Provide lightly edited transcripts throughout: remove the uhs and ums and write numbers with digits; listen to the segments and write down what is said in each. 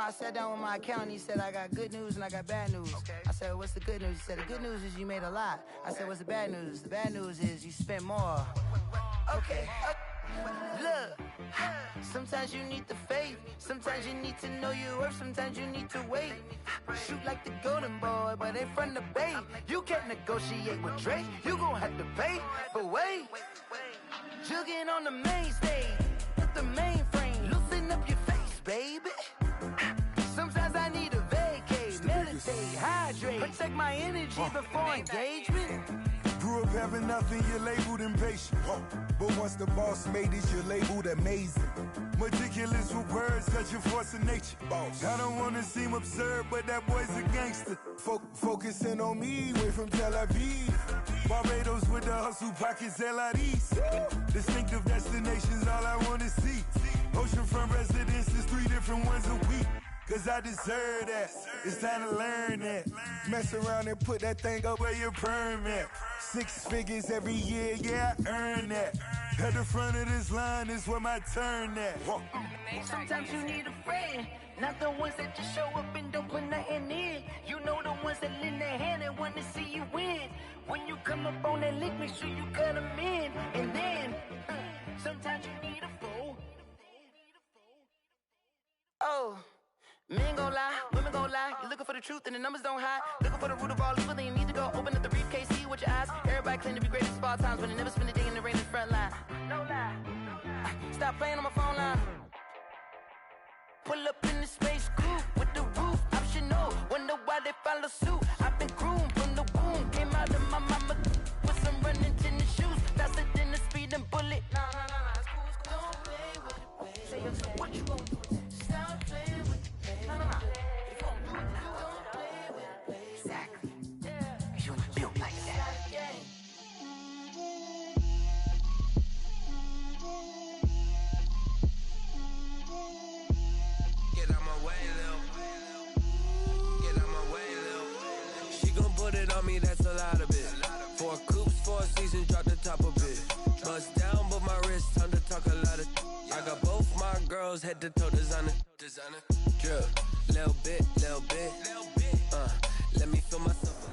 I sat down with my accountant. He said, I got good news and I got bad news. Okay. I said, what's the good news? He said, the good news is you made a lot. I said, what's the bad news? The bad news is you spent more. Okay. Look, sometimes you need the faith. Sometimes you need to know your worth. Sometimes you need to wait. Shoot like the golden boy, but in front of Bay. You can't negotiate with Drake. You gon' have to pay. But wait, jugging on the main stage with the mainframe. Loosen up your face, baby. Sometimes I need a vacate, meditate, hydrate, protect my energy before engagement. Grew up having nothing, you're labeled impatient. But once the boss made it, you're labeled amazing. Meticulous with words, such a force of nature. I don't wanna seem absurd, but that boy's a gangster. Focusing on me, way from Tel Aviv. Barbados with the hustle pockets, LIDs. Distinctive destinations, all I wanna see. Oceanfront residences, 3 different ones a week. Cause I deserve that, it's time to learn that. Mess around and put that thing up where your perm at. 6 figures every year, yeah, I earn that. At the front of this line is where my turn at. Sometimes you need a friend, not the ones that just show up and don't put nothing in. You know the ones that lend their hand and want to see you win. When you come up on that lick, make sure you cut them in. And then, sometimes you need a fool. Oh. Men gon' lie, women gon' lie. You're looking for the truth and the numbers don't hide. Looking for the root of all evil, then you need to go open up the briefcase, see with your eyes. Everybody claim to be greatest of all times, but they never spend a day in the rain in the front line. No lie. Stop playing on my phone line. Pull up in the space coupe with the roof optional. Wonder why they follow suit. I've been groomed from the womb. Came out of my mama with some running tennis shoes. Faster than the speeding bullet. Nah, it's cool, it's cool. Don't play with it, baby. Say what you gon' do? Stop playing with it. No. If you don't do it, you don't play with it. Exactly. You ain't built like that. Get out my way, Lil. Get out my way, Lil. She gon' put it on me, that's a lot of it. 4 coops, 4 seasons, drop the top of it. Bust down, but my wrist, time to talk a lot of. I got both my girls, head to toe designer. Drip, little bit. Let me feel myself.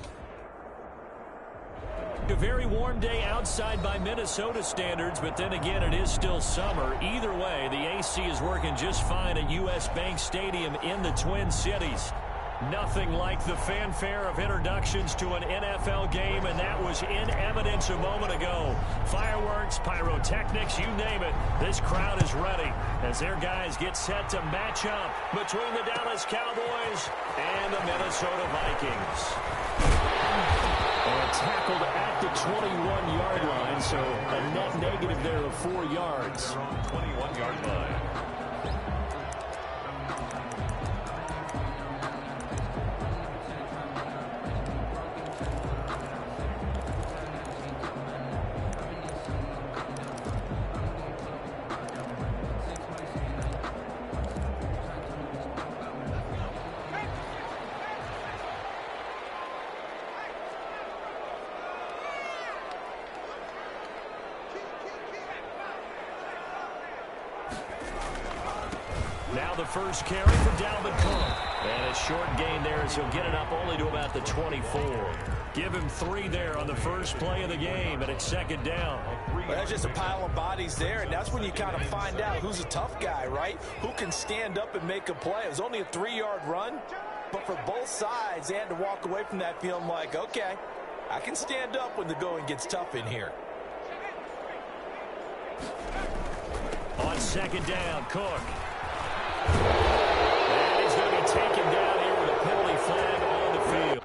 A very warm day outside by Minnesota standards, but then again, it is still summer. Either way, the AC is working just fine at U.S. Bank Stadium in the Twin Cities. Nothing like the fanfare of introductions to an NFL game, and that was in evidence a moment ago. Fireworks, pyrotechnics, you name it. This crowd is ready as their guys get set to match up between the Dallas Cowboys and the Minnesota Vikings. And tackled at the 21-yard line, so a net negative there of 4 yards. 21-yard line. Now the first carry for Dalvin Cook. And a short gain there as he'll get it up only to about the 24. Give him 3 there on the first play of the game, and it's second down. Well, that's just a pile of bodies there, and that's when you kind of find out who's a tough guy, right? Who can stand up and make a play. It was only a 3-yard run, but for both sides, they had to walk away from that feeling like, okay, I can stand up when the going gets tough in here. On second down, Cook. And he's going to be taken down here with a penalty flag on the field.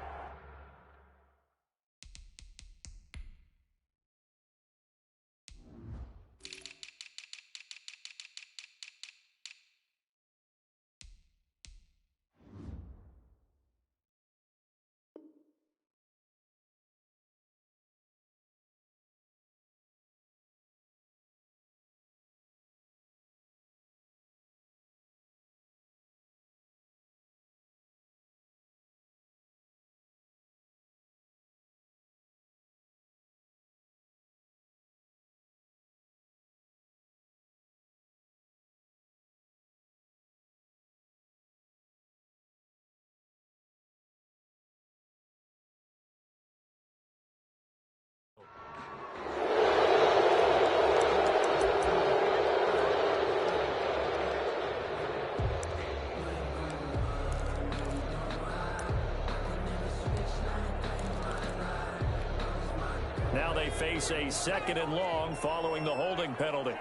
face a 2nd and long following the holding penalty.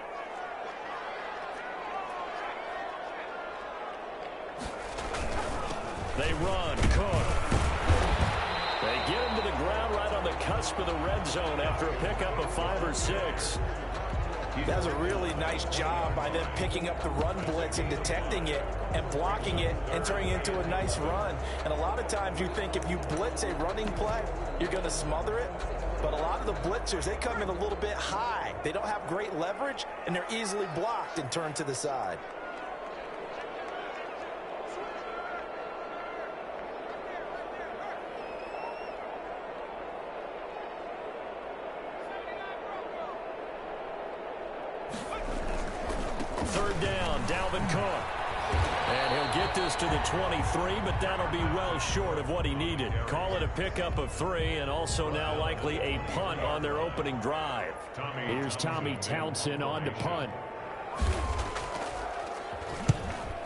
They run. Cook. They get him to the ground right on the cusp of the red zone after a pickup of 5 or 6. That's a really nice job by them picking up the run blitz and detecting it and blocking it and turning it into a nice run. And a lot of times you think if you blitz a running play, you're going to smother it. But a lot of the blitzers, they come in a little bit high. They don't have great leverage, and they're easily blocked and turned to the side. Cook. And he'll get this to the 23, but that'll be well short of what he needed. Call it a pickup of 3, and also now likely a punt on their opening drive. Here's Tommy Townsend on to punt.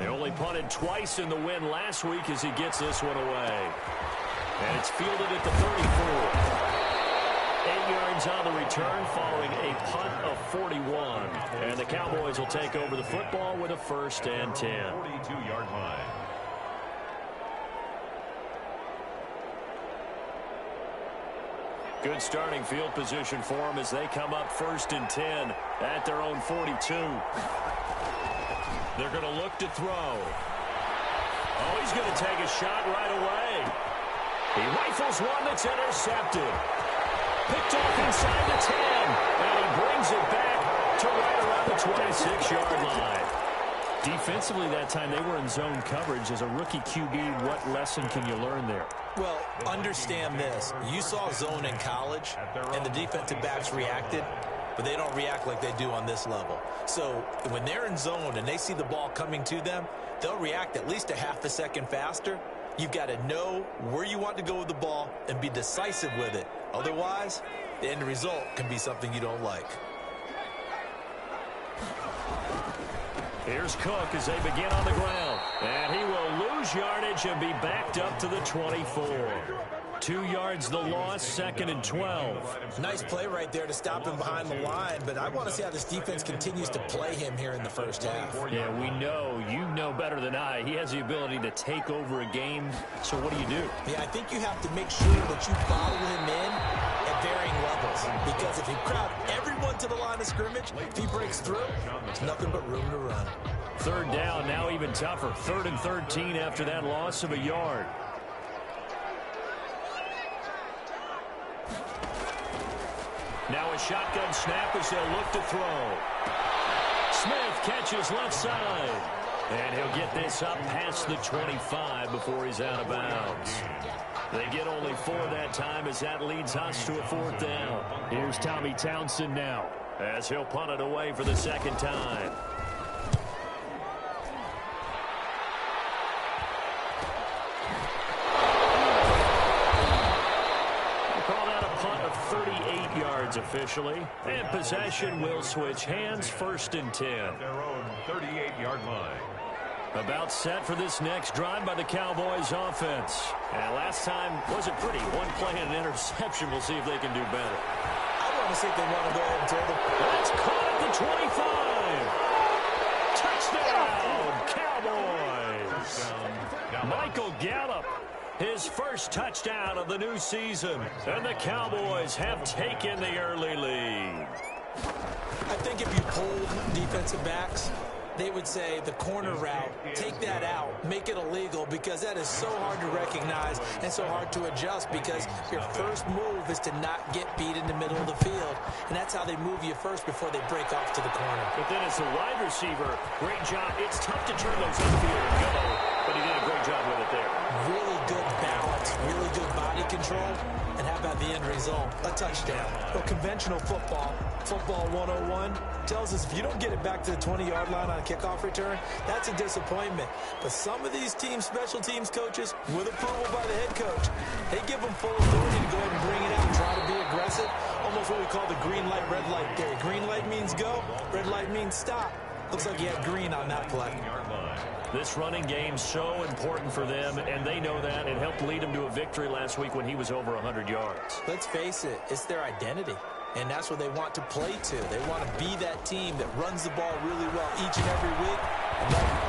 They only punted twice in the win last week as he gets this one away. And it's fielded at the 34. 8 yards on the return following a punt of 41. And the Cowboys will take over the football with a 1st and 10. 42-yard line. Good starting field position for them as they come up 1st and 10 at their own 42. They're going to look to throw. Oh, he's going to take a shot right away. He rifles one that's intercepted. Picked off inside the 10, and he brings it back to right around the 26-yard line. Defensively that time, they were in zone coverage. As a rookie QB, what lesson can you learn there? Well, understand this. You saw zone in college, and the defensive backs reacted, but they don't react like they do on this level. So when they're in zone and they see the ball coming to them, they'll react at least a half a second faster. You've got to know where you want to go with the ball and be decisive with it. Otherwise, the end result can be something you don't like. Here's Cook as they begin on the ground. And he will lose yardage and be backed up to the 24. 2 yards the loss, 2nd and 12. Nice play right there to stop him behind the line, but I want to see how this defense continues to play him here in the first half. Yeah, we know. You know better than I. He has the ability to take over a game. So what do? Yeah, I think you have to make sure that you follow him in at varying levels. Because if you crowd everyone to the line of scrimmage, if he breaks through, there's nothing but room to run. 3rd down, now even tougher. 3rd and 13 after that loss of a yard. Now a shotgun snap as they'll look to throw. Smith catches left side. And he'll get this up past the 25 before he's out of bounds. They get only 4 that time as that leads us to a 4th down. Here's Tommy Townsend now as he'll punt it away for the 2nd time. Officially, and possession will switch hands. 1st and 10. Their own 38-yard line. About set for this next drive by the Cowboys offense. And last time wasn't pretty. 1 play and an interception. We'll see if they can do better. I want to see if they want to go ahead and throw the... That's caught at the 25. Touchdown, Cowboys. Michael Gallup. His first touchdown of the new season. And the Cowboys have taken the early lead. I think if you polled defensive backs, they would say the corner route, take that out, make it illegal, because that is so hard to recognize and so hard to adjust, because your first move is to not get beat in the middle of the field, and that's how they move you first before they break off to the corner. But then as a wide receiver, great job. It's tough to turn those upfield and go, but he did a great job with it there. Really good balance, really good body control, and how about the end result? A touchdown. Well, conventional football 101, tells us if you don't get it back to the 20-yard line on a kickoff return, that's a disappointment. But some of these team special teams coaches, with approval by the head coach, they give them full authority to go ahead and bring it out and try to be aggressive. Almost what we call the green light, red light theory. Green light means go, red light means stop. Looks like he had green on that play. This running game's so important for them, and they know that. It helped lead them to a victory last week when he was over 100 yards. Let's face it, it's their identity. And that's what they want to play to. They want to be that team that runs the ball really well each and every week.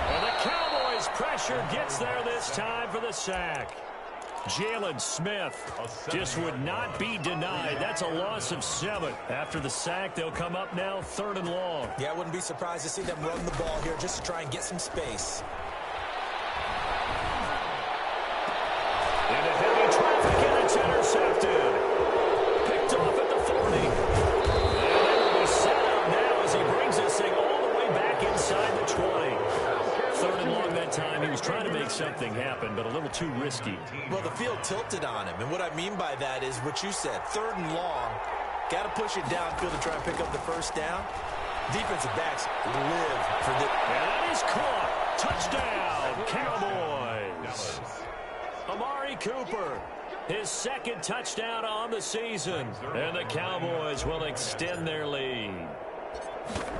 And the Cowboys' pressure gets there this time for the sack. Jalen Smith just would not be denied. That's a loss of 7. After the sack, they'll come up now 3rd and long. Yeah, I wouldn't be surprised to see them run the ball here just to try and get some space. Into heavy traffic, and it's intercepted. Picked off at the 40. And they will be set up now as he brings this thing all the way back inside the 20. 3rd and long that time. He was trying to make something happen, but a little too risky. Well, the field tilted on him, and what I mean by that is what you said. 3rd and long, got to push it downfield to try and pick up the first down. Defensive backs live for this. And that is caught. Touchdown, Cowboys. Amari Cooper, his 2nd touchdown on the season, and the Cowboys will extend their lead.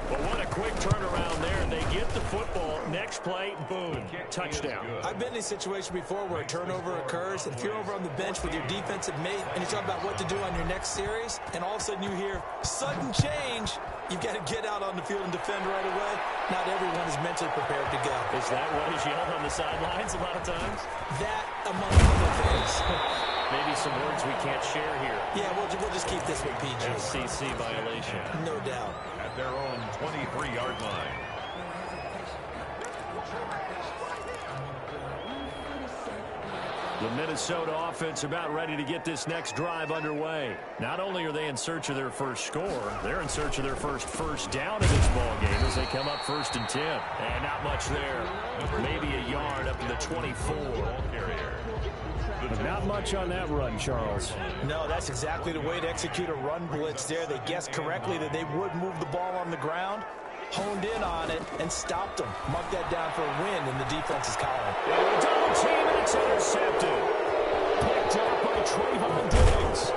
But what a quick turnaround there. They get the football. Next play, boom, touchdown. I've been in a situation before where a turnover occurs, and if you're over on the bench with your defensive mate and you're talking about what to do on your next series, and all of a sudden you hear sudden change, you've got to get out on the field and defend right away. Not everyone is mentally prepared to go. Is that what is yelled on the sidelines a lot of times? That, among other things. Maybe some words we can't share here. Yeah, we'll just keep this one PG. FCC violation. No doubt. At their own 23-yard line. The Minnesota offense about ready to get this next drive underway. Not only are they in search of their first score, they're in search of their first down in this ball game as they come up 1st and 10. And not much there. Maybe a yard up to the 24. But not much on that run, Charles. No, that's exactly the way to execute a run blitz there. They guessed correctly that they would move the ball on the ground, honed in on it, and stopped them. Mark that down for a win in the defense's column. Double team, and it's intercepted. Picked up by Trayvon Diggs.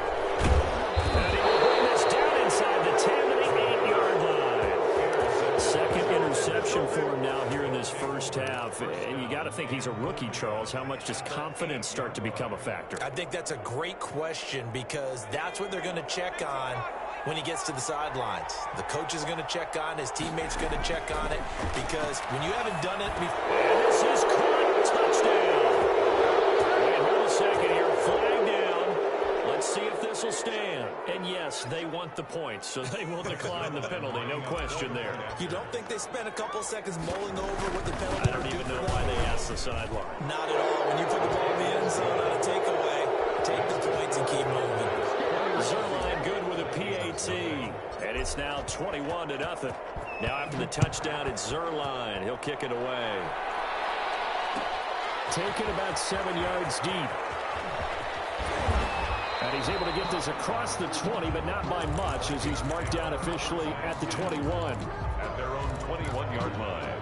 And he will bring this down inside the 10 to the 8-yard line. 2nd interception for him now here in this first half. And you got to think he's a rookie, Charles. How much does confidence start to become a factor? I think that's a great question because that's what they're going to check on when he gets to the sidelines. The coach is going to check on, his teammates going to check on it, because when you haven't done it before. And this is caught. Touchdown. Wait, hold a second here. Flag down. Let's see if this will stand. And yes, they want the points, so they will decline the penalty. No question there. You don't think they spent a couple of seconds mulling over what the penalty? I don't even know why they asked the sideline. Not at all. When you put the ball in the end zone on a takeaway, take the points and keep moving. Zerline good with a PAT, and it's now 21-0. Now after the touchdown, it's Zerline. He'll kick it away. Taken about 7 yards deep. And he's able to get this across the 20, but not by much, as he's marked down officially at the 21. At their own 21-yard line.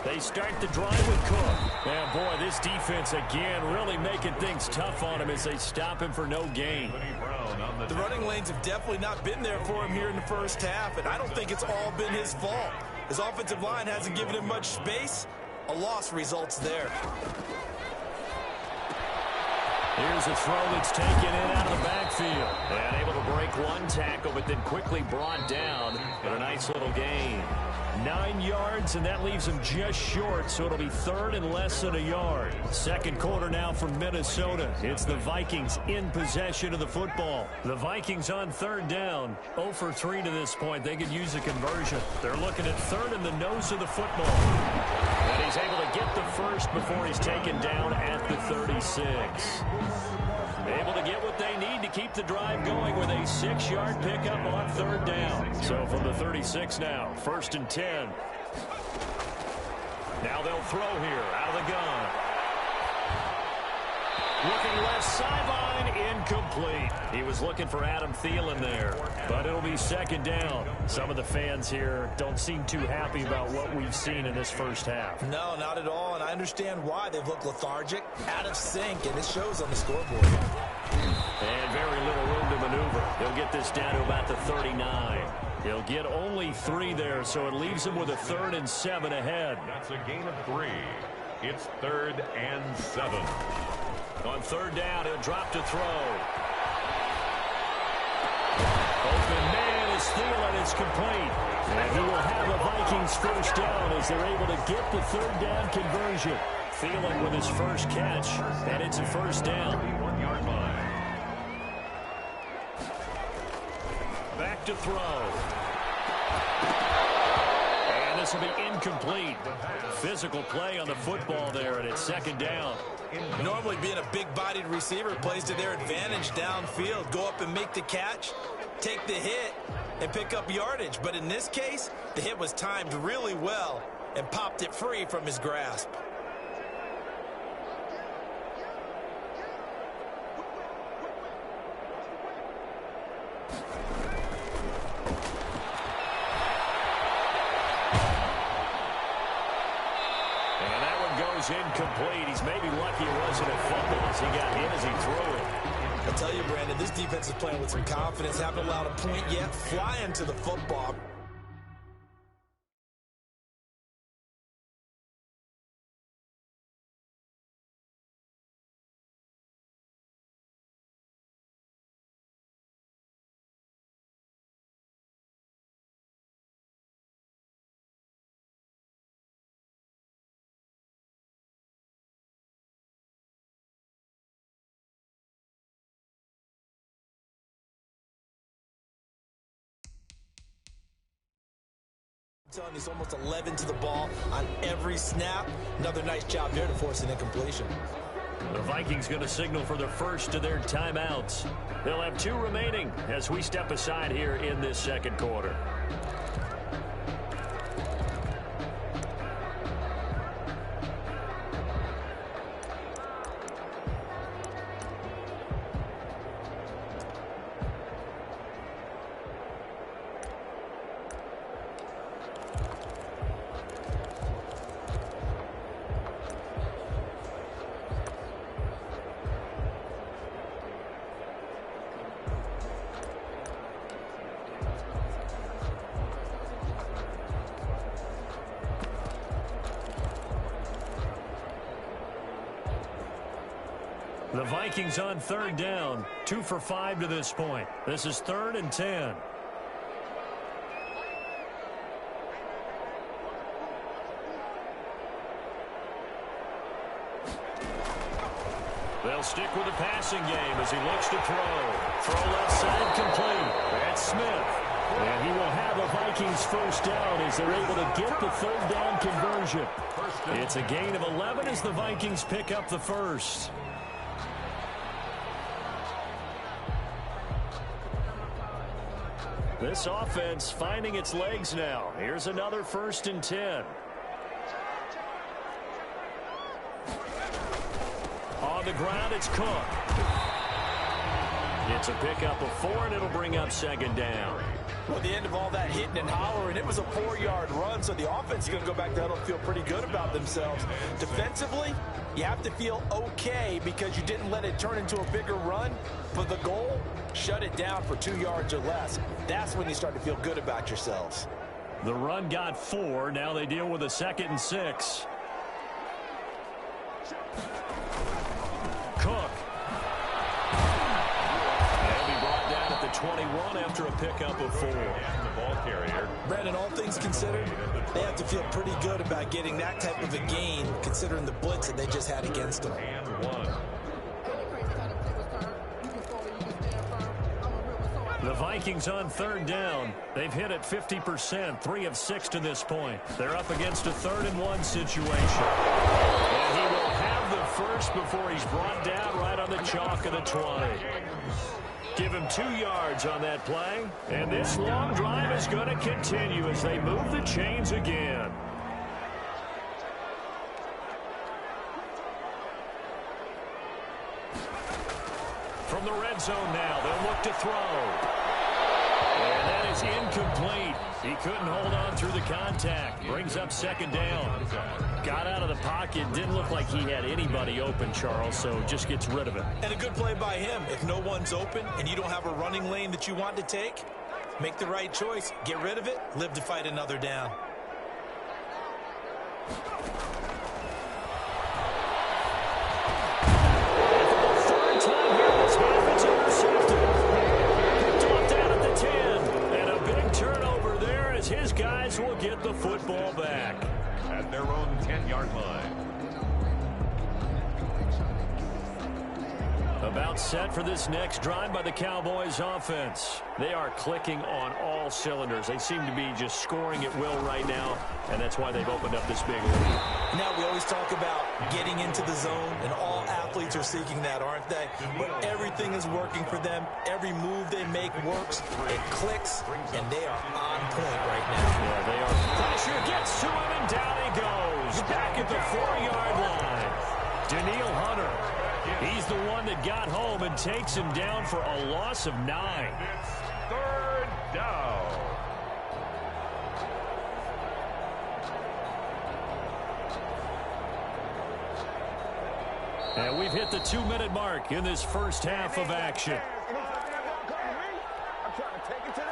They start the drive with Cook. Man, boy, this defense again really making things tough on him as they stop him for no gain. The running lanes have definitely not been there for him here in the first half, and I don't think it's all been his fault. His offensive line hasn't given him much space. A loss results there. Here's a throw that's taken in out of the backfield. And able to break one tackle, but then quickly brought down. But a nice little gain. 9 yards, and that leaves him just short, so it'll be 3rd and less than a yard. 2nd quarter now from Minnesota. It's the Vikings in possession of the football. The Vikings on 3rd down. 0 for 3 to this point. They could use a conversion. They're looking at 3rd in the nose of the football. And he's able to get the first before he's taken down at the 36. Able to get what they need to keep the drive going with a 6-yard pickup on 3rd down. So from the 36 now, 1st and 10. Now they'll throw here out of the gun. Looking left sideline, incomplete. He was looking for Adam Thielen there, but it'll be 2nd down. Some of the fans here don't seem too happy about what we've seen in this first half. No, not at all, and I understand why. They've looked lethargic, out of sync, and it shows on the scoreboard. And very little room to maneuver. He'll get this down to about the 39. He'll get only 3 there, so it leaves him with a 3rd and 7 ahead. That's a gain of 3. It's 3rd and 7. On 3rd down, he'll drop to throw. Open man is Thielen. It's complete. And he will have a Vikings first down as they're able to get the 3rd down conversion. Thielen with his first catch, and it's a first down. 31-yard line. Back to throw. And this will be incomplete. Physical play on the football there, and it's 2nd down. Normally being a big-bodied receiver plays to their advantage downfield. Go up and make the catch, take the hit, and pick up yardage. But in this case, the hit was timed really well and popped it free from his grasp. Incomplete. He's maybe lucky it wasn't a fumble as he got hit as he threw it. I tell you, Brandon, this defense is playing with some confidence. Haven't allowed a point yet. Flying to the football. He's almost 11 to the ball on every snap. Another nice job there to force an incompletion. The Vikings going to signal for the first of their timeouts. They'll have 2 remaining as we step aside here in this 2nd quarter. The Vikings on 3rd down, 2 for 5 to this point. This is 3rd and 10. They'll stick with the passing game as he looks to throw. Throw left side complete. That's Smith. And he will have a Vikings first down as they're able to get the 3rd down conversion. It's a gain of 11 as the Vikings pick up the first. This offense finding its legs now. Here's another 1st and 10. On the ground, it's Cook. It's a pickup of 4, and it'll bring up 2nd down. Well, at the end of all that hitting and hollering, it was a 4-yard run, so the offense is going to go back to huddle and feel pretty good about themselves. Defensively, you have to feel okay because you didn't let it turn into a bigger run. For the goal, shut it down for 2 yards or less. That's when you start to feel good about yourselves. The run got 4. Now they deal with a 2nd and 6. Cook. He'll be brought down at the 21 after a pickup of 4. Brandon, all things considered, they have to feel pretty good about getting that type of a gain considering the blitz that they just had against them. The Vikings on 3rd down. They've hit it 50%, 3 of 6 to this point. They're up against a 3rd and 1 situation. And he will have the first before he's brought down right on the chalk of the 20. Give him 2 yards on that play. And this long drive is going to continue as they move the chains again. From the red zone now, they'll look to throw. And that is incomplete. He couldn't hold on through the contact. Brings up 2nd down. Got out of the pocket. Didn't look like he had anybody open, Charles, so just gets rid of it. And a good play by him. If no one's open and you don't have a running lane that you want to take, make the right choice. Get rid of it. Live to fight another down. ball back. At their own 10-yard line. About set for this next drive by the Cowboys offense. They are clicking on all cylinders. They seem to be just scoring at will right now, and that's why they've opened up this big lead. Now, we always talk about getting into the zone, and all athletes are seeking that, aren't they? But everything is working for them. Every move they make works. It clicks, and they are on point right now. Yeah, they are. Pressure gets to him, and down he goes. Back at the 4-yard line. Danielle Hunter. He's the one that got home and takes him down for a loss of 9. It's third down. And we've hit the 2-minute mark in this first half of action.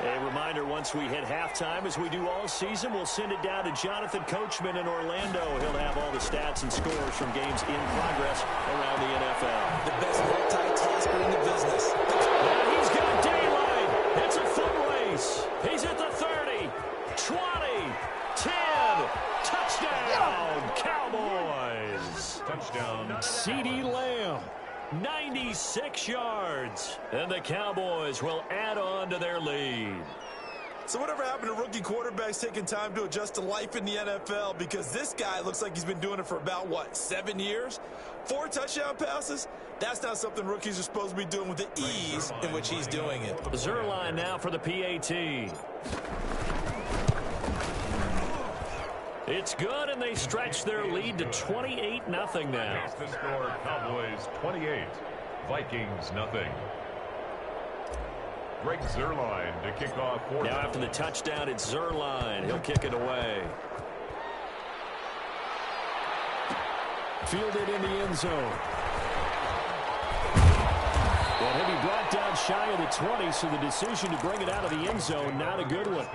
A reminder, once we hit halftime, as we do all season, we'll send it down to Jonathan Coachman in Orlando. He'll have all the stats and scores from games in progress around the NFL. The best multitasker in the business. And he's got daylight. It's a foot race. He's at the 30, 20, 10. Touchdown, Cowboys. Touchdown. CeeDee Lamb. 96 yards, and the Cowboys will add on to their lead. So whatever happened to rookie quarterbacks taking time to adjust to life in the NFL? Because this guy looks like he's been doing it for about, 7 years? 4 touchdown passes? That's not something rookies are supposed to be doing with the ease in which he's doing it. Zerline now for the PAT. It's good, and they stretch their lead to 28-0 now. It's the score, Cowboys 28, Vikings nothing. Greg Zerline to kick off. Now after the touchdown, it's Zerline. He'll kick it away. Fielded in the end zone. And he'll be brought down shy of the 20, so the decision to bring it out of the end zone, not a good one.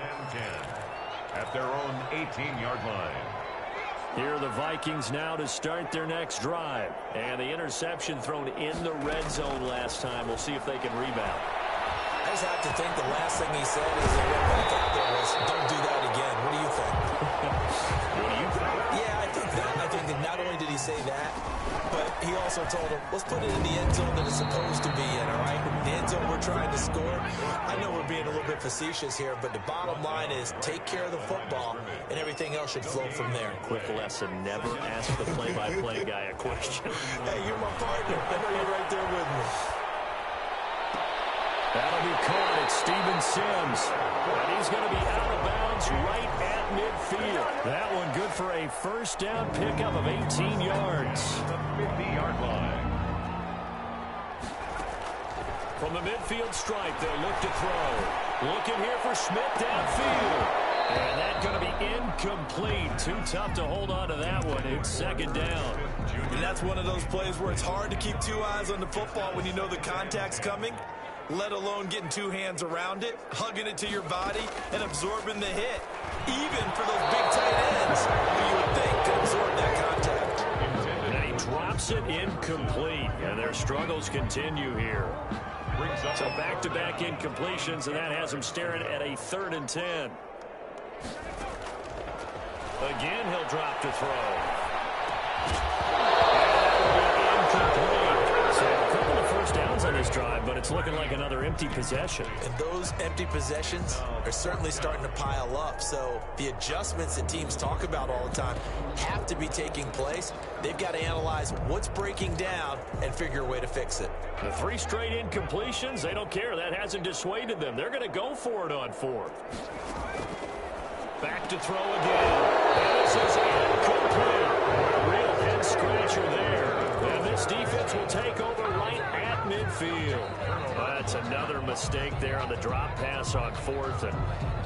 At their own 18-yard line. Here are the Vikings now to start their next drive. And the interception thrown in the red zone last time. We'll see if they can rebound. I just have to think the last thing he said as he went back out there was, don't do that again. What do you think? What do you think? Yeah, I think that. I think that not only did he say that, but he also told him, let's put it in the end zone that it's supposed to be in, all right? The end zone we're trying to score. I know we're being a little bit facetious here, but the bottom line is take care of the football, and everything else should flow from there. Quick lesson, never ask the play-by-play guy a question. Hey, you're my partner. I know you're right there with me. That'll be caught at Steven Sims. And he's going to be out of bounds right at midfield. That one good for a first down pickup of 18 yards. The 50-yard line. From the midfield stripe, they'll look to throw. Looking here for Schmidt downfield. And that's going to be incomplete. Too tough to hold on to that one. It's second down. And that's one of those plays where it's hard to keep 2 eyes on the football when you know the contact's coming, let alone getting 2 hands around it, hugging it to your body, and absorbing the hit. Even for those big tight ends, who you would think could absorb that contact. And he drops it incomplete. And their struggles continue here. So back-to-back incompletions, and that has him staring at a 3rd and 10. Again, he'll drop to throw. And that will be incomplete. So a couple of first downs on this drive, but it's looking like another empty possession. And those empty possessions are certainly starting to pile up. So the adjustments that teams talk about all the time have to be taking place. They've got to analyze what's breaking down and figure a way to fix it. The 3 straight incompletions, they don't care. That hasn't dissuaded them. They're going to go for it on 4th. Back to throw again. And this is incomplete. A real head-scratcher there. And this defense will take over right at midfield. That's another mistake there on the drop pass on 4th. And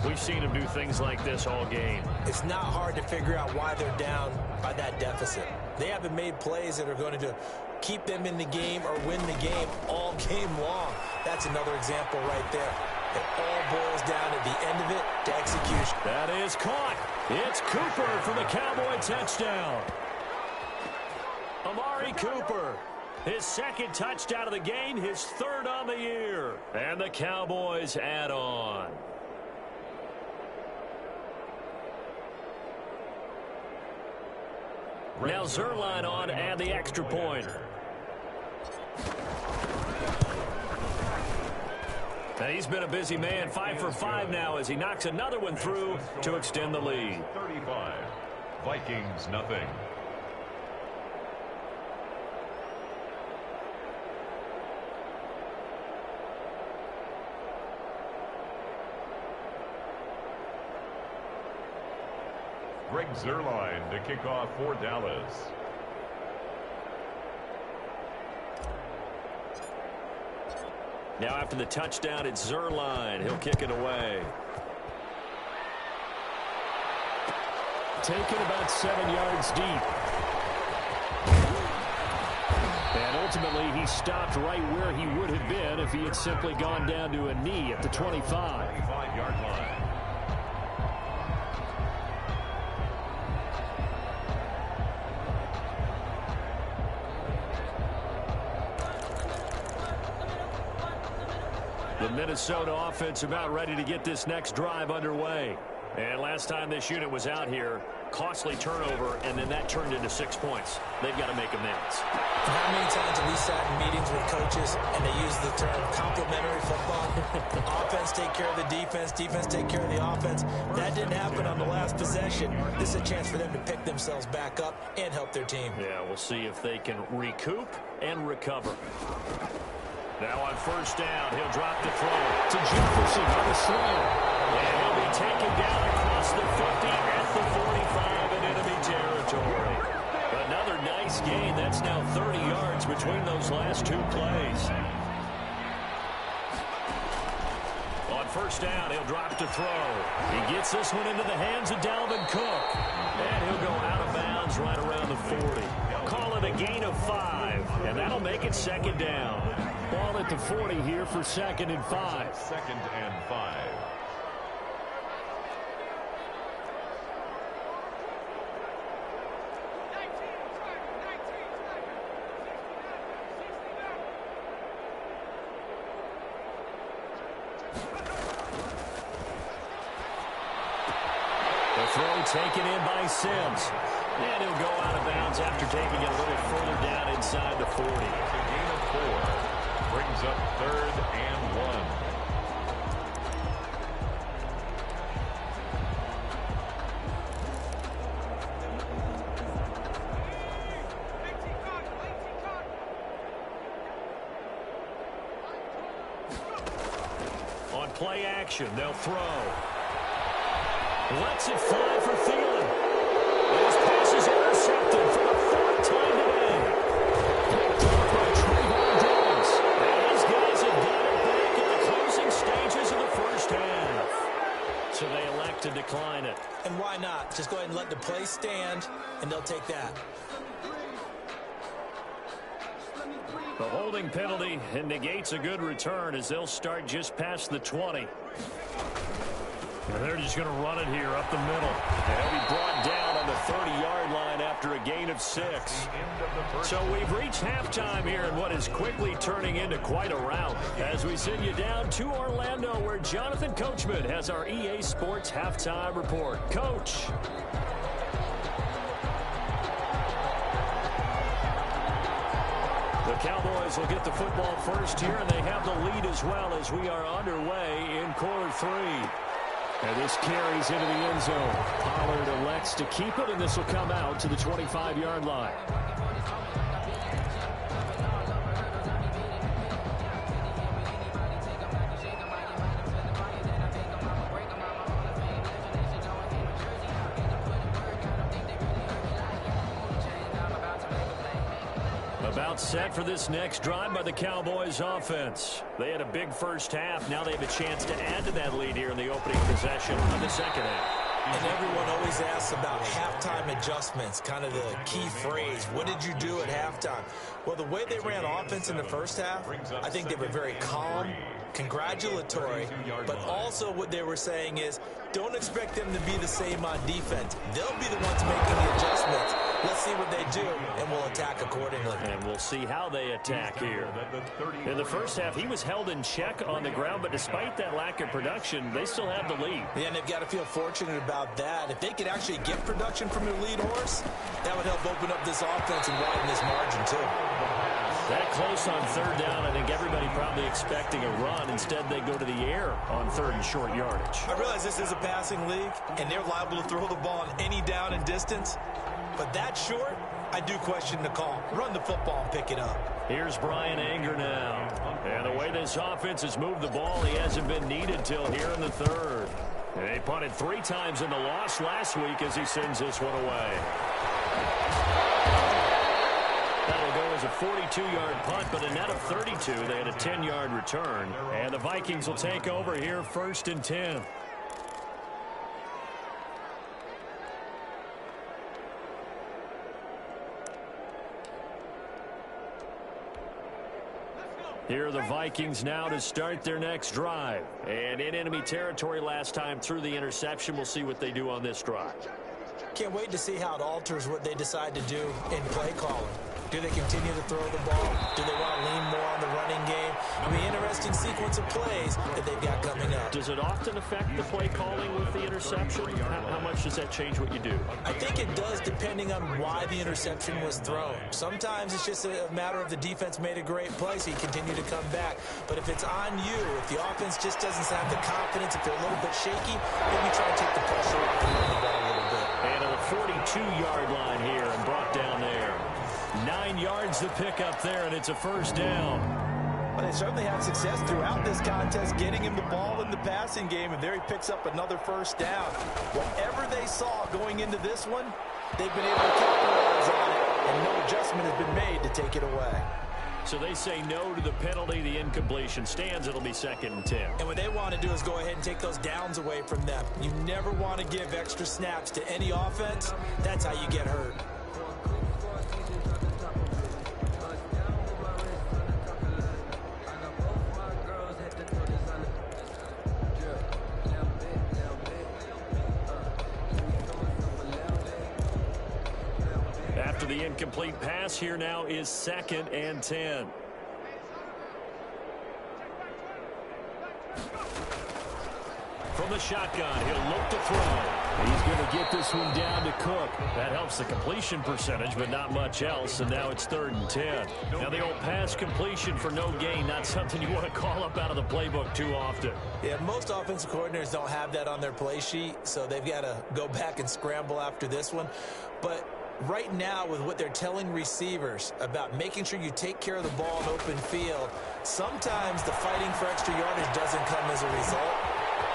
we've seen him do things like this all game. It's not hard to figure out why they're down by that deficit. They haven't made plays that are going to keep them in the game or win the game all game long. That's another example right there. It all boils down at the end of it to execution. That is caught. It's Cooper for the Cowboy touchdown. Amari Cooper, his 2nd touchdown of the game, his 3rd on the year. And the Cowboys add on. Now Zerline on and the extra point. And he's been a busy man, 5 for 5 now as he knocks another one through to extend the lead. 35. Vikings nothing. Greg Zerline to kick off for Dallas. Now after the touchdown, it's Zerline. He'll kick it away. Taken about 7 yards deep. And ultimately, he stopped right where he would have been if he had simply gone down to a knee at the 25. 25-yard line. The Minnesota offense about ready to get this next drive underway. And last time this unit was out here, costly turnover, and then that turned into 6 points. They've got to make amends. And how many times have we sat in meetings with coaches and they use the term complementary football? Offense take care of the defense, defense take care of the offense. That didn't happen on the last possession. This is a chance for them to pick themselves back up and help their team. Yeah, we'll see if they can recoup and recover. Now on first down, he'll drop the throw to Jefferson on the slant. And he'll be taken down across the 50 at the 45 in enemy territory. Another nice gain. That's now 30 yards between those last two plays. On first down, he'll drop to throw. He gets this one into the hands of Dalvin Cook. And he'll go out of bounds right around the 40. Call it a gain of 5, and that'll make it second down. Ball at the 40 here for 2nd and 5. 2nd and 5. The throw taken in by Sims. And he'll go out of bounds after taking it a little further down inside the 40. A gain of 4. Brings up 3rd and 1. On play action, they'll throw. Lets it fly for Thielen. His pass is intercepted for the 4th time today. Picked up by Trayvon Diggs. And these guys have got it back in the closing stages of the first half. So they elect to decline it. And why not? Just go ahead and let the play stand, and they'll take that. The holding penalty negates a good return as they'll start just past the 20. And they're just going to run it here up the middle. And he'll be brought down on the 30-yard line after a gain of 6. So we've reached halftime here in what is quickly turning into quite a rout. As we send you down to Orlando, where Jonathan Coachman has our EA Sports halftime report. Coach. The Cowboys will get the football first here, and they have the lead as well as we are underway in quarter 3. And this carries into the end zone. Pollard elects to keep it, and this will come out to the 25-yard line. About set for this next drive by the Cowboys offense. They had a big first half. Now they have a chance to add to that lead here in the opening possession of the second half. And everyone always asks about halftime adjustments, kind of the key phrase. What did you do at halftime? Well, the way they ran offense in the first half, I think they were very calm, congratulatory, but also what they were saying is don't expect them to be the same on defense. They'll be the ones making the adjustments. Let's see what they do, and we'll attack accordingly. And we'll see how they attack here. In the first half, he was held in check on the ground, but despite that lack of production, they still have the lead. Yeah, and they've got to feel fortunate about that. If they could actually get production from their lead horse, that would help open up this offense and widen this margin, too. That close on third down, I think everybody probably expecting a run. Instead, they go to the air on third and short yardage. I realize this is a passing league, and they're liable to throw the ball on any down and distance. But that short, I do question the call. Run the football and pick it up. Here's Brian Anger now. And the way this offense has moved the ball, he hasn't been needed till here in the third. They punted 3 times in the loss last week as he sends this one away. That'll go as a 42-yard punt, but a net of 32. They had a 10-yard return. And the Vikings will take over here 1st and 10. Here are the Vikings now to start their next drive. And in enemy territory last time through the interception. We'll see what they do on this drive. Can't wait to see how it alters what they decide to do in play calling. Do they continue to throw the ball? Do they want to lean more on the running game? I mean, interesting sequence of plays that they've got coming up. Does it often affect the play calling with the interception? How much does that change what you do? I think it does, depending on why the interception was thrown. Sometimes it's just a matter of the defense made a great play, so you continue to come back. But if it's on you, if the offense just doesn't have the confidence, if they're a little bit shaky, maybe try to take the pressure off and run the ball a little bit. And on the 42-yard line here and brought down there. 9 yards to pick up there, and it's a first down. Well, they certainly had success throughout this contest, getting him the ball in the passing game, and there he picks up another first down. Whatever they saw going into this one, they've been able to capitalize on it, and no adjustment has been made to take it away. So they say no to the penalty. The incompletion stands. It'll be 2nd and 10. And what they want to do is go ahead and take those downs away from them. You never want to give extra snaps to any offense. That's how you get hurt. After the incomplete pass, here now is 2nd and 10. From the shotgun, he'll look to throw. He's going to get this one down to Cook. That helps the completion percentage, but not much else, and now it's 3rd and 10. Now the old pass completion for no gain, not something you want to call up out of the playbook too often. Yeah, most offensive coordinators don't have that on their play sheet, so they've got to go back and scramble after this one. But right now, with what they're telling receivers about making sure you take care of the ball in open field, sometimes the fighting for extra yardage doesn't come as a result.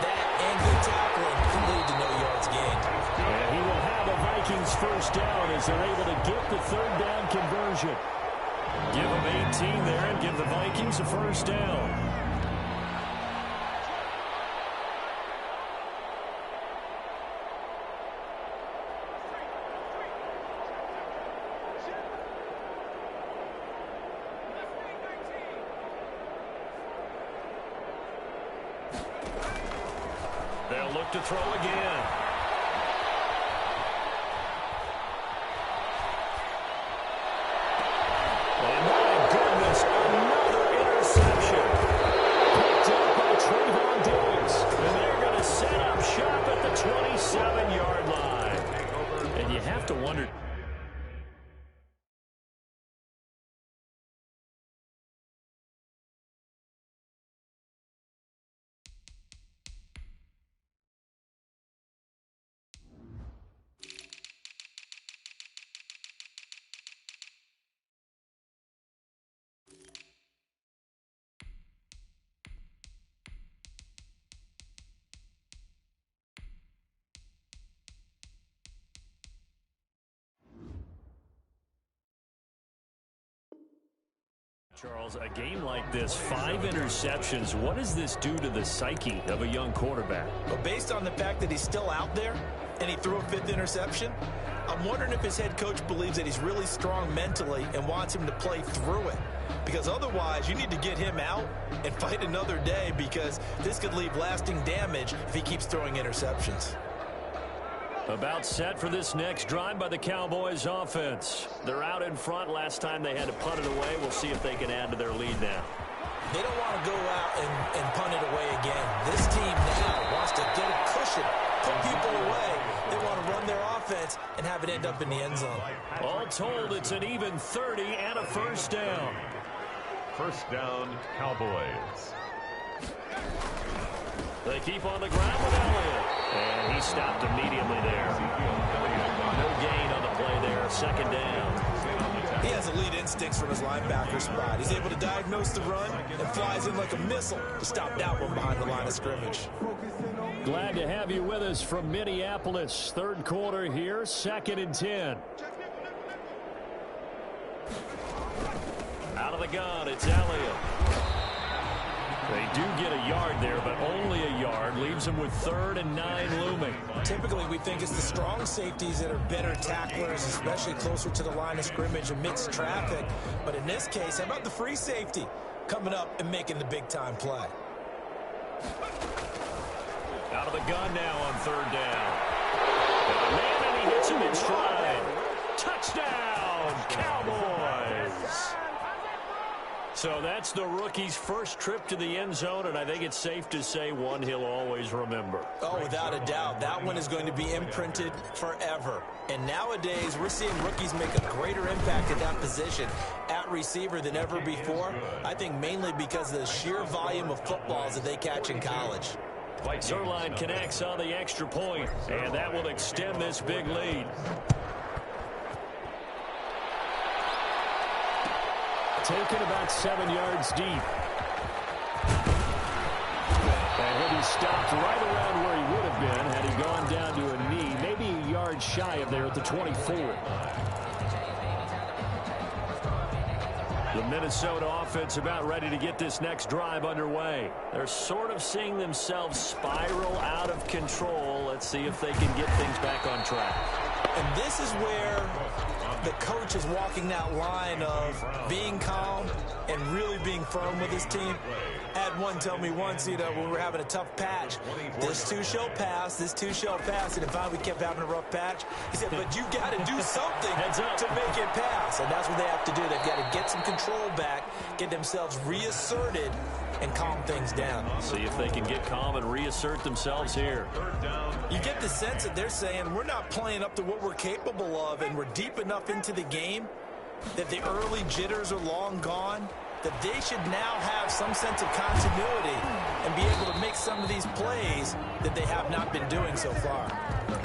That and good tackling can lead to no yards gained. And he will have a Vikings first down as they're able to get the 3rd down conversion. Give them 18 there and give the Vikings a first down. They'll look to throw again. And my goodness, another interception. Picked up by Trayvon Diggs. And they're going to set up shop at the 27-yard line. And you have to wonder. Charles, a game like this, 5 interceptions, what does this do to the psyche of a young quarterback? Well, based on the fact that he's still out there and he threw a 5th interception, I'm wondering if his head coach believes that he's really strong mentally and wants him to play through it. Because otherwise, you need to get him out and fight another day, because this could leave lasting damage if he keeps throwing interceptions. About set for this next drive by the Cowboys offense. They're out in front. Last time they had to punt it away. We'll see if they can add to their lead now. They don't want to go out and punt it away again. This team now wants to get a cushion, put people away. They want to run their offense and have it end up in the end zone. All told, it's an even 30 and a first down. First down, Cowboys. They keep on the ground with Elliott. And he stopped immediately there. No gain on the play there. Second down. He has elite instincts from his linebacker spot. He's able to diagnose the run and flies in like a missile to stop that one behind the line of scrimmage. Glad to have you with us from Minneapolis. Third quarter here, 2nd and 10. Out of the gun, it's Elliott. They do get a yard there, but only a yard. Leaves them with 3rd and 9 looming. Typically, we think it's the strong safeties that are better tacklers, especially closer to the line of scrimmage amidst traffic. But in this case, how about the free safety coming up and making the big-time play? Out of the gun now on 3rd down. And he hits him in stride. Touchdown, Cowboys! So that's the rookie's first trip to the end zone, and I think it's safe to say one he'll always remember. Oh, without a doubt. That one is going to be imprinted forever. And nowadays, we're seeing rookies make a greater impact at that position at receiver than ever before. I think mainly because of the sheer volume of footballs that they catch in college. Zerline connects on the extra point, and that will extend this big lead. Taken about 7 yards deep. And he'll be stopped right around where he would have been had he gone down to a knee, maybe a yard shy of there at the 24. The Minnesota offense about ready to get this next drive underway. They're sort of seeing themselves spiral out of control. Let's see if they can get things back on track. And this is where the coach is walking that line of being calm and really being firm with his team. I had one tell me once, when we were having a tough patch, this too shall pass, this too shall pass. And if we kept having a rough patch, he said, but you got to do something to make it pass. And that's what they have to do. They've got to get some control back, get themselves reasserted, and calm things down. See if they can get calm and reassert themselves here. You get the sense that they're saying we're not playing up to what we're capable of, and we're deep enough into the game that the early jitters are long gone, that they should now have some sense of continuity and be able to make some of these plays that they have not been doing so far.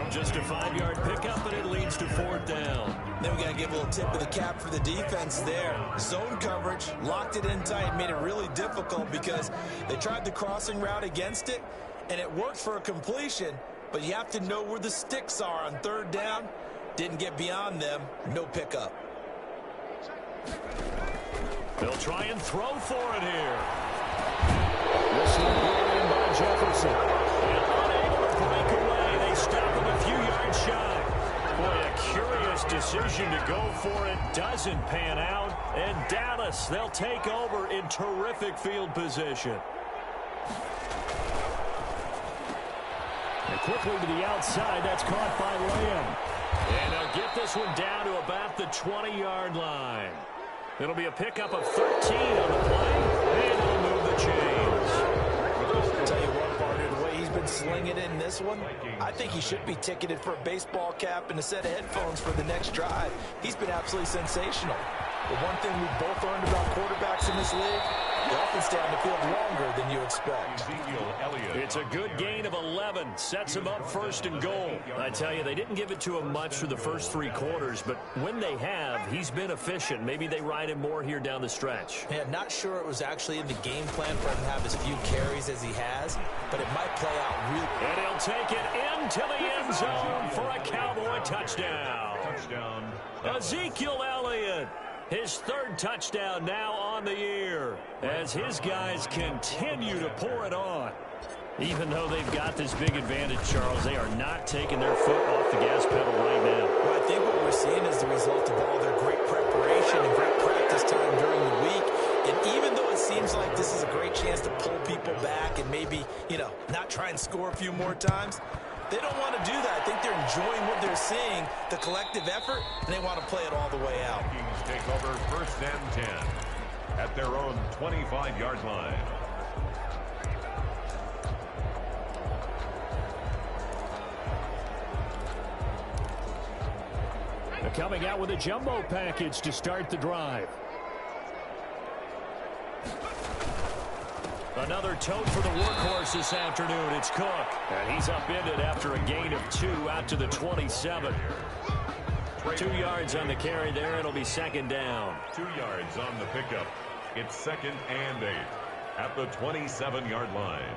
Just a 5-yard pickup, and it leads to 4th down. Then we got to give a little tip of the cap for the defense there. Zone coverage, locked it in tight, made it really difficult because they tried the crossing route against it, and it worked for a completion, but you have to know where the sticks are on 3rd down. Didn't get beyond them, no pickup. They'll try and throw for it here. This one brought in by Jefferson. And unable to break away, they stop him a few yards shy. Boy, a curious decision to go for it. Doesn't pan out. And Dallas, they'll take over in terrific field position. And quickly to the outside. That's caught by Lamb. And they'll get this one down to about the 20-yard line. It'll be a pickup of 13 on the play, and they'll move the chains. I'll tell you what, partner, the way he's been slinging it in this one, I think he should be ticketed for a baseball cap and a set of headphones for the next drive. He's been absolutely sensational. The one thing we've both learned about quarterbacks in this league, they often stay on the field longer than you expect. It's a good gain of 11. Sets him up 1st and goal. I tell you, they didn't give it to him much for the first 3 quarters, but when they have, he's been efficient. Maybe they ride him more here down the stretch. Yeah, not sure it was actually in the game plan for him to have as few carries as he has, but it might play out really. And he'll take it into the end zone for a Cowboy touchdown. Ezekiel Elliott. His 3rd touchdown now on the year as his guys continue to pour it on. Even though they've got this big advantage, Charles, they are not taking their foot off the gas pedal right now. Well, I think what we're seeing is the result of all their great preparation and great practice time during the week. And even though it seems like this is a great chance to pull people back and maybe, not try and score a few more times, They don't want to do that. I think they're enjoying what they're seeing, the collective effort, and they want to play it all the way out. Vikings take over 1st and 10 at their own 25-yard line. They're coming out with a jumbo package to start the drive. Another tote for the workhorse this afternoon. It's Cook. And he's upended after a gain of 2 out to the 27. 2 yards on the carry there. It'll be 2nd down. 2 yards on the pickup. It's 2nd and 8 at the 27-yard line.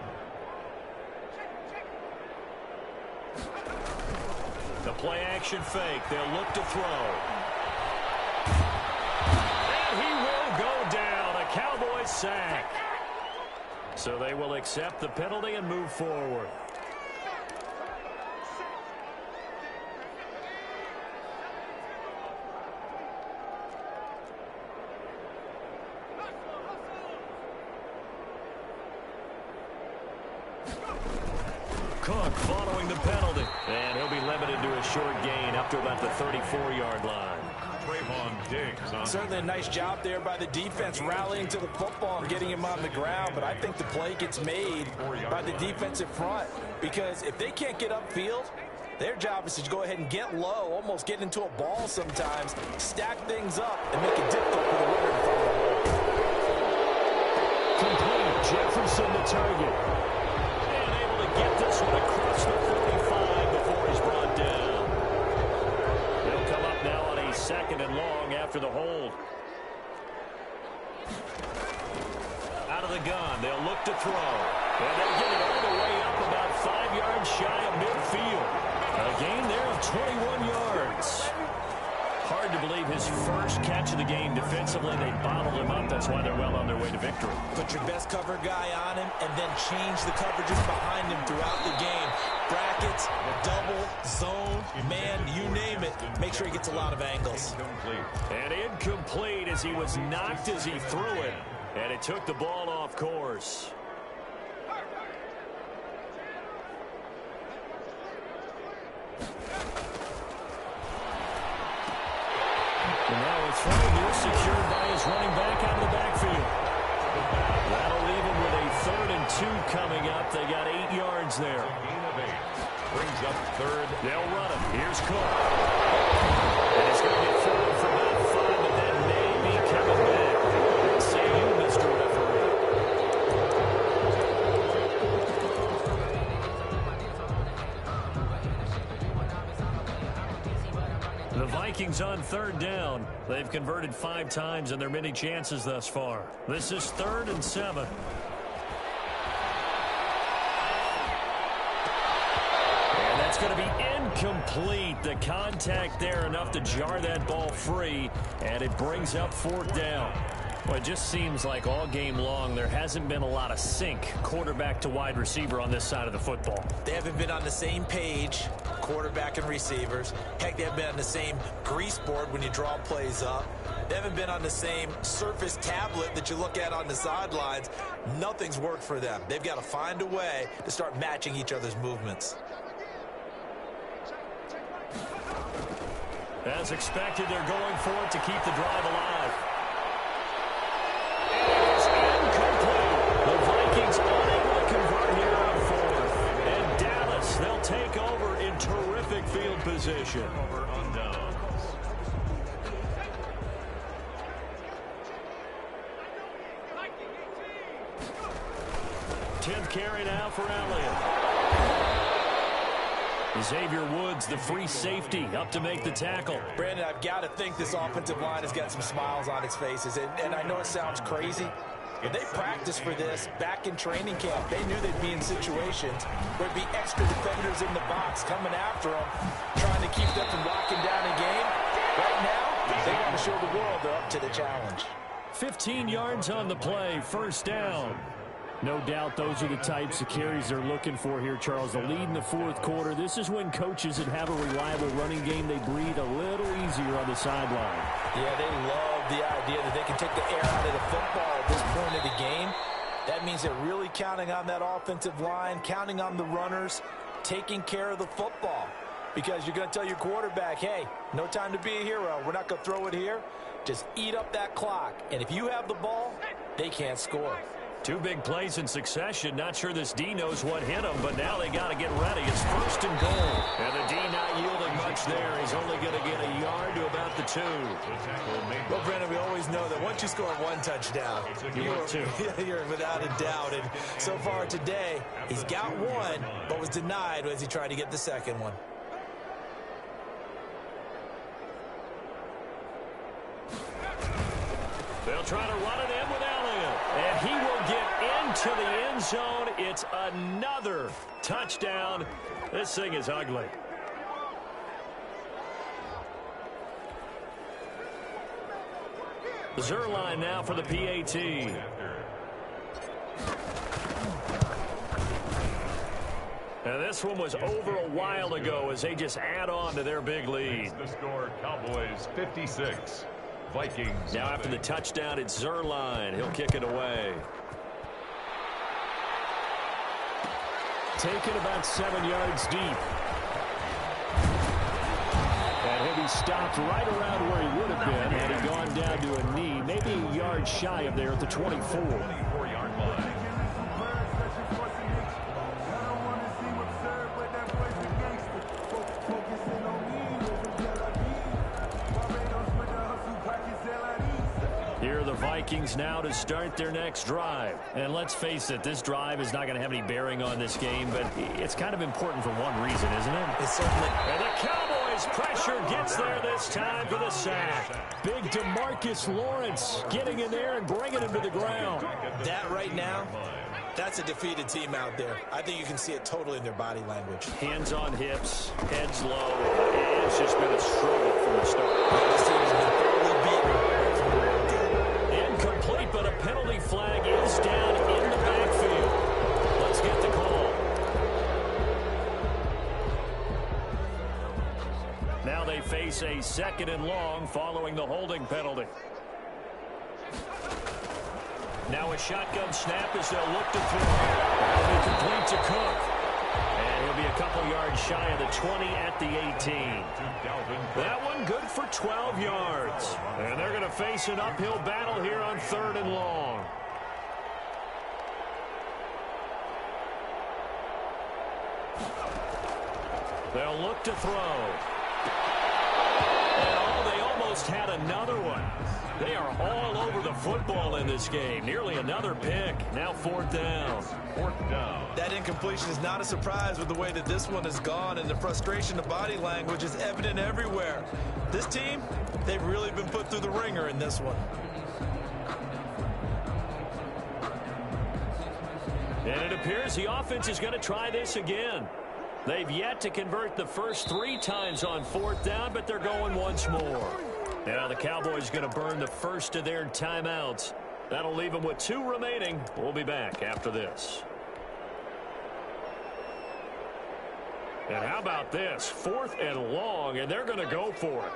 The play action fake. They'll look to throw. And he will go down. A Cowboys sack. So they will accept the penalty and move forward. Cook following the penalty. And he'll be limited to a short gain up to about the 34-yard line. Certainly a nice job there by the defense rallying to the football and getting him on the ground, but I think the play gets made by the defensive front because if they can't get upfield, their job is to go ahead and get low, almost get into a ball sometimes, stack things up, and make it difficult for the runner to find the hole. Complete. Jefferson the target. And able to get this one across the 45 before he's brought down. He'll come up now on a 2nd and long after the hold. Out of the gun, they'll look to throw. And they'll get it all the way up about 5 yards shy of midfield. A gain there of 21 yards. Hard to believe his first catch of the game defensively. They bottled him up. That's why they're well on their way to victory. Put your best cover guy on him and then change the coverages behind him throughout the game. Brackets, double, zone, man, you name it. Make sure he gets a lot of angles. And incomplete as he was knocked as he threw it. And it took the ball off course. And now it's thrown here, secured by his running back out of the backfield. That'll leave him with a 3rd and 2 coming up. They got 8 yards there. Gain of 8. Brings up 3rd. They'll run him. Here's Cook. And he's going to be forward for about 5, but then maybe coming back. Say you, Mr. Referee. The Vikings on 3rd down. They've converted 5 times in their many chances thus far. This is 3rd and 7. And that's going to be incomplete. The contact there enough to jar that ball free, and it brings up 4th down. Well, it just seems like all game long there hasn't been a lot of sync quarterback to wide receiver on this side of the football. They haven't been on the same page, quarterback and receivers. Heck, they haven't been on the same grease board when you draw plays up. They haven't been on the same surface tablet that you look at on the sidelines. Nothing's worked for them. They've got to find a way to start matching each other's movements. As expected, they're going for it to keep the drive alive. The Vikings unable to convert here on 4th. And Dallas, they'll take over in terrific field position. Over on downs. 10th carry now for Elliott. Xavier Woods, the free safety, up to make the tackle. Brandon, I've got to think this offensive line has got some smiles on its faces. And I know it sounds crazy, but they practiced for this back in training camp. They knew they'd be in situations where there'd be extra defenders in the box coming after them, trying to keep them from locking down a game. Right now, they want to show the world they're up to the challenge. 15 yards on the play, 1st down. No doubt those are the types of carries they're looking for here, Charles. The lead in the 4th quarter. This is when coaches that have a reliable running game, they breathe a little easier on the sideline. Yeah, they love the idea that they can take the air out of the football at this point of the game. That means they're really counting on that offensive line, counting on the runners, taking care of the football. Because you're going to tell your quarterback, hey, no time to be a hero. We're not going to throw it here. Just eat up that clock. And if you have the ball, they can't score. Two big plays in succession. Not sure this D knows what hit him, but now they got to get ready. It's first and goal. And the D not yielding much there. He's only going to get a yard to about the 2. Well, Brendan, we always know that once you score one touchdown, you're without a doubt. And so far today, he's got one, but was denied as he tried to get the second one. They'll try to run it in with Elliott. And he will get into the end zone. It's another touchdown. This thing is ugly. Zerline now for the PAT. And this one was over a while ago as they just add on to their big lead. The score, Cowboys 56. Vikings. Now after the touchdown, it's Zerline. He'll kick it away. Taken about 7 yards deep. And he'll be stopped right around where he would have been had he gone down to a knee, maybe a yard shy of there at the 24. 24-yard line. Here are the Vikings now to start their next drive. And let's face it, this drive is not going to have any bearing on this game, but it's kind of important for one reason, isn't it? It's certainly. And the Cowboys pressure gets there this time for the sack. Big DeMarcus Lawrence getting in there and bringing him to the ground. That right now, that's a defeated team out there. I think you can see it totally in their body language. Hands on hips, heads low. It's just been a struggle from the start. This team has been thoroughly beaten. Incomplete, but a penalty flag is down in the backfield. Let's get the call. Now they face a 2nd and long following the holding penalty. Now a shotgun snap as they'll look to throw. That'll be complete to Cook. And he'll be a couple yards shy of the 20 at the 18. That one good for 12 yards. And they're going to face an uphill battle here on 3rd and long. They'll look to throw. And they almost had another one. They are all over the football in this game. Nearly another pick. Now 4th down. 4th down. That incompletion is not a surprise with the way that this one has gone, and the frustration of body language is evident everywhere. This team, they've really been put through the ringer in this one. And it appears the offense is going to try this again. They've yet to convert the first 3 times on 4th down, but they're going once more. Now the Cowboys going to burn the first of their timeouts. That'll leave them with 2 remaining. We'll be back after this. And how about this? 4th and long, and they're going to go for it.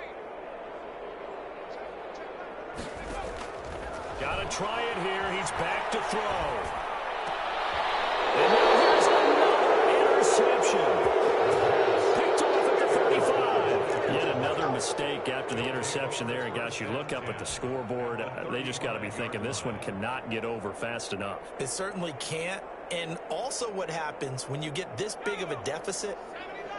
Got to try it here. He's back to throw. And now here's another interception. Picked off at the 35. Yet another mistake after the interception there. And gosh, you look up at the scoreboard. They just got to be thinking this one cannot get over fast enough. It certainly can't. And also what happens when you get this big of a deficit,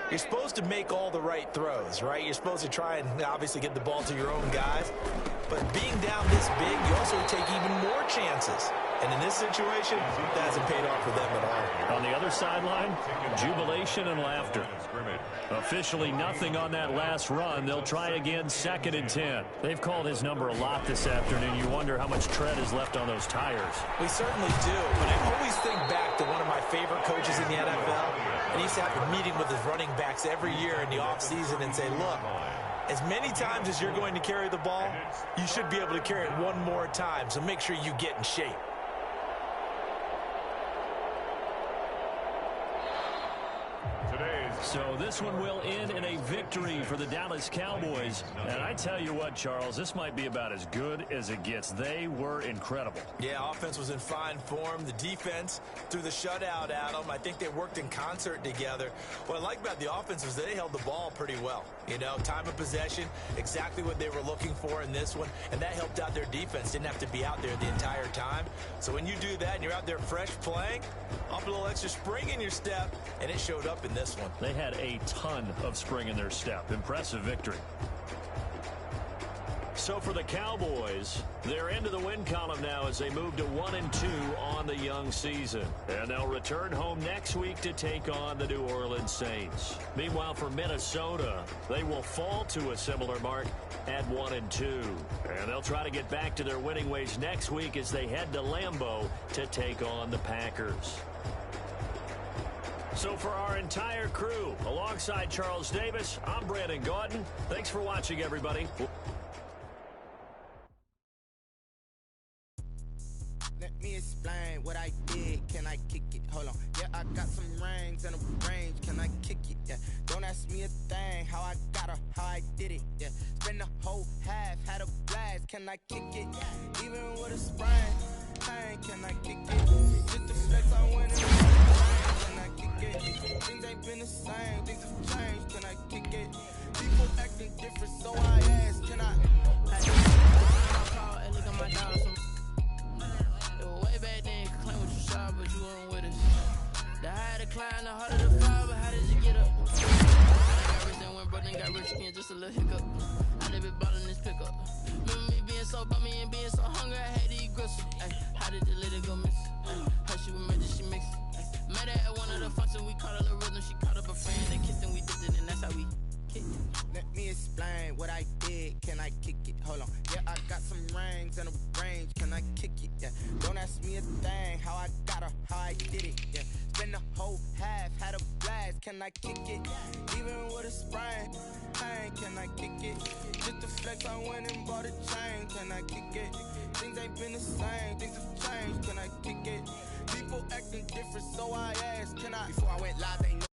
you're supposed to make all the right throws, right? You're supposed to try and obviously get the ball to your own guys. But being down this big, you also take even more chances. And in this situation, that hasn't paid off for them at all. On the other sideline, jubilation and laughter. Officially nothing on that last run. They'll try again 2nd and 10. They've called his number a lot this afternoon. You wonder how much tread is left on those tires. We certainly do, but I always think back to one of my favorite coaches in the NFL. And he used to have a meeting with his running backs every year in the offseason and say, look, as many times as you're going to carry the ball, you should be able to carry it one more time, so make sure you get in shape. So this one will end in a victory for the Dallas Cowboys. And I tell you what, Charles, this might be about as good as it gets. They were incredible. Yeah, offense was in fine form. The defense threw the shutout at them. I think they worked in concert together. What I like about the offense is they held the ball pretty well. You know, time of possession, exactly what they were looking for in this one. And that helped out their defense. Didn't have to be out there the entire time. So when you do that and you're out there fresh playing, up a little extra spring in your step, and it showed up in this one. They had a ton of spring in their step. Impressive victory. So for the Cowboys, they're into the win column now as they move to 1-2 on the young season. And they'll return home next week to take on the New Orleans Saints. Meanwhile, for Minnesota, they will fall to a similar mark at 1-2. And they'll try to get back to their winning ways next week as they head to Lambeau to take on the Packers. So for our entire crew, alongside Charles Davis, I'm Brandon Gaudin. Thanks for watching, everybody. Let me explain what I did. Can I kick it? Hold on. Yeah, I got some rings and a range. Can I kick it? Yeah. Don't ask me a thing. How I got her, how I did it. Yeah. Spend the whole half, had a blast. Can I kick it? Even with a sprain. Hey, can I kick it? Just the flex I went in. Can I kick it? Things ain't been the same. Things have changed. Can I kick it? People acting different, so I ask. Can I? Hey, look at my dog. Way back then, you could claim what you saw, but you weren't with us. The higher the climb, the harder the fall, but how did you get up? I got rich and went broke, then got rich again, just a little hiccup. I live it ballin' this pickup. Remember me being so bummy and being so hungry, I had to eat gristle. Ay, how did the little go miss? Her she was murdered, she mixed. Met her at one of the functions, we caught her the rhythm, she caught up a friend, they kissed and we dipped it, and that's how we kicked it. Let me explain what I did. Can I kick it? Hold on. Yeah, I got some rings and a range. Can I kick it? Yeah. Don't ask me a thing. How I got her, how I did it. Yeah. Spend the whole half, had a blast. Can I kick it? Even with a sprain. Hey, can I kick it? Just the flex, I went and bought a chain. Can I kick it? Things ain't been the same. Things have changed. Can I kick it? People acting different, so I asked. Can I? Before I went live, they knew